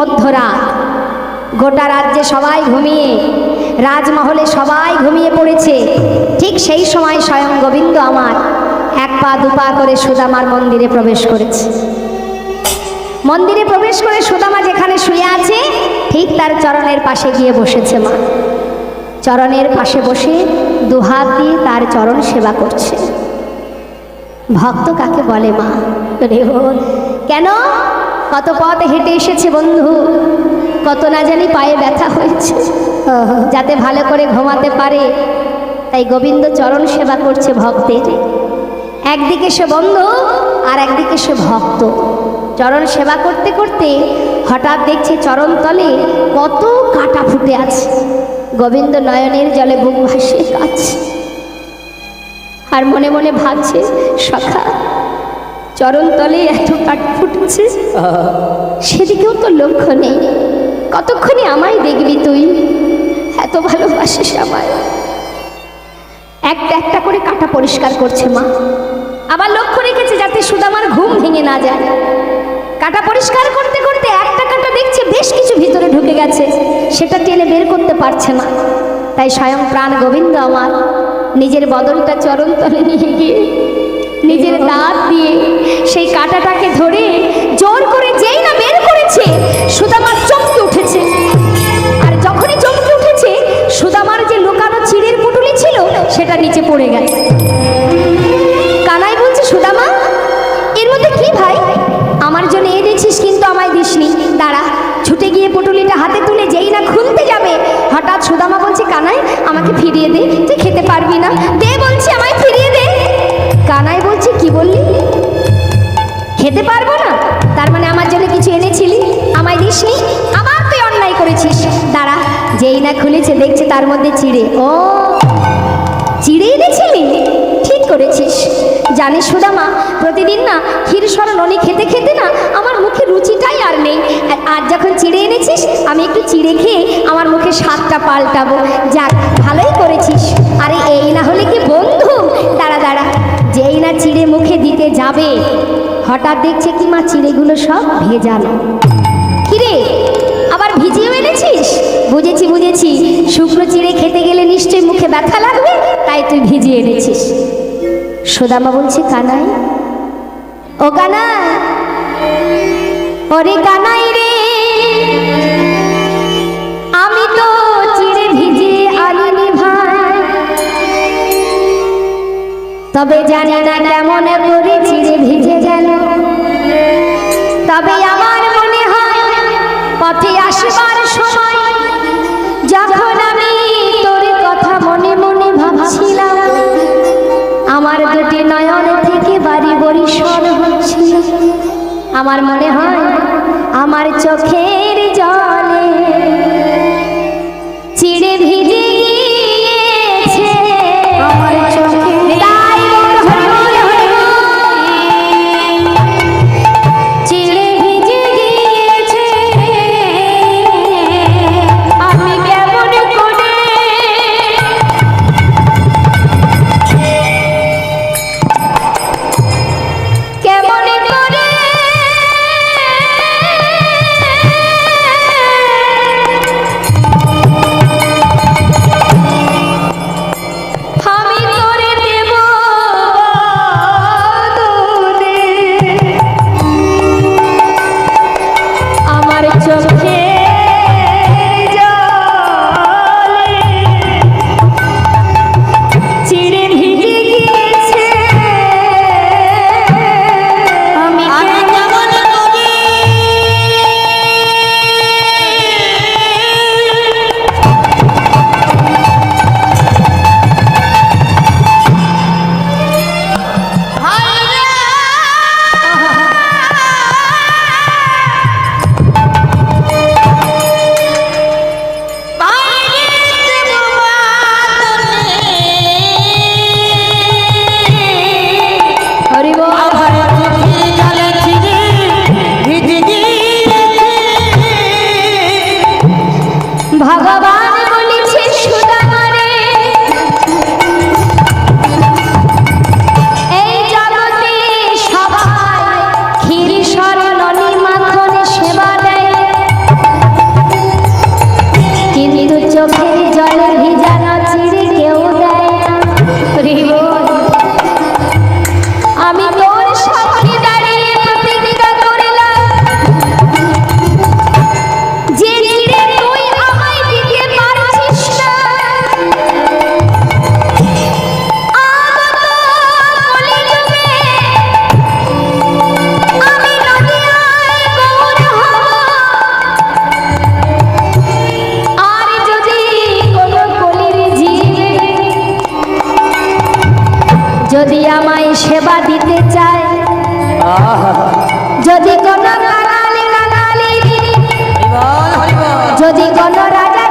মধ্যরাত, গোটা রাজ্যে সবাই ঘুমিয়ে, রাজমহলে সবাই ঘুমিয়ে পড়েছে। ঠিক সেই সময় স্বয়ং গোবিন্দ আমার এক পা দুপা করে সুদামার মন্দিরে প্রবেশ করেছে। মন্দিরে প্রবেশ করে সুদামা যেখানে শুয়ে আছে ঠিক তার চরণের পাশে গিয়ে বসেছে মা। চরণের পাশে বসে দুহাত দিয়ে তার চরণ সেবা করছে। ভক্ত কাকে বলে মা? কেন? কত পথ হেঁটে এসেছে বন্ধু, কত না জানি পায়ে ব্যথা হয়েছে, যাতে ভালো করে ঘুমাতে পারে, তাই গোবিন্দ চরণ সেবা করছে ভক্তের। একদিকে সে বন্ধু আর একদিকে সে ভক্ত। চরণ সেবা করতে করতে হঠাৎ দেখছে চরণ তলে কত কাঁটা ফুটে আছে। গোবিন্দ নয়নের জলে বুক ভাসিয়ে কাঁদছে আর মনে মনে ভাবছে, সখা চরণ তলে এত কাঁটা ফুটেছে, সেদিকেও তো লক্ষ্য নেই। কতক্ষণে আমায় দেখবি তুই? এত ভালোবাসিস আমায়। একটা একটা করে কাঁটা পরিষ্কার করছে মা। আবার লক্ষ্য রেখেছে যাতে সুদামার ঘুম ভেঙে না যায়। কাঁটা পরিষ্কার করতে করতে একটা কাঁটা দেখছে বেশ কিছু ভিতরে ঢুকে গেছে, সেটা টেনে বের করতে পারছে না। তাই স্বয়ং প্রাণ গোবিন্দ আমার নিজের বদলটা চরণ তলে নিয়ে গিয়ে নিজের দাঁত দিয়ে সেই কাঁটাটাকে ধরে জোর করে যেই না বের করেছে, সুদামার চমকে উঠেছে। আর যখনই চমকে উঠেছে, সুদামার যে লুকানো চিড়ের পুটুলি ছিল সেটা নিচে পড়ে গেছে। কানাই বলছে, সুদামা এর মধ্যে কি ভাই? আমার জন্য এনেছিস কিন্তু আমায় দিসনি। দাঁড়া। ছুটে গিয়ে পুটুলিটা হাতে তুলে যেই না খুলতে যাবে, হঠাৎ সুদামা বলছে, কানাই আমাকে ফিরিয়ে দে, তুই খেতে পারবি না, দে বলছি আমায় ফিরিয়ে দে। কানাই বলছে, কি বললি? খেতে পারবো না? তার মানে আমার জন্য কিছু এনেছিলি, আমায় দিসনি, আবার তুই অন্যায় করেছিস। দাঁড়া। যেই না খুলেছে দেখছে তার মধ্যে চিড়ে। ও, চিড়ে এনেছিলি? ঠিক করেছিস। জানিস সুদামা, প্রতিদিন না ক্ষীরসর ননি খেতে খেতে না আমার মুখে রুচিটাই আর নেই। আজ যখন চিড়ে এনেছিস, আমি একটু চিড়ে খেয়ে আমার মুখে স্বাদটা পাল্টাবো। যাক, ভালোই করেছিস। আরে এই না হলে কি বন্ধু? দাঁড়া দাঁড়া। যেই না চিড়ে মুখে দিতে যাবে, হঠাৎ দেখছে কি মা চিড়েগুলো সব ভেজানো। কিরে, আবার ভিজিয়েও এনেছিস? বুঝেছি বুঝেছি, শুকনো চিড়ে খেতে গেলে নিশ্চয়ই মুখে ব্যথা লাগবে, তাই তুই ভিজিয়ে এনেছিস। সুদামা বলছে, কানাই, ও কানাই, ওরে কানাই রে, আমি তো চিড়ে ভিজিয়ে আনিনি ভাই, তবে জানি না কেমন করে চিড়ে ভিজে গেল। তবে আমার মনে হয় পথে আসবার সময় যখন আমি তোর কথা মনে মনে ভাবছিলাম, আমার দুটি নয়ন থেকে বাড়ি বরিশাল হচ্ছিল। আমার মনে হয় আমার চোখের জলে চিড়ে ভিজে গিয়েছে আমার চোখে। চিড়ে ভিজে গিয়েছে, আমি কেমন করে কেমন করে যদি আমায় সেবা দিতে চায়, যদি কোনো কাঙালি, যদি কোনো রাজা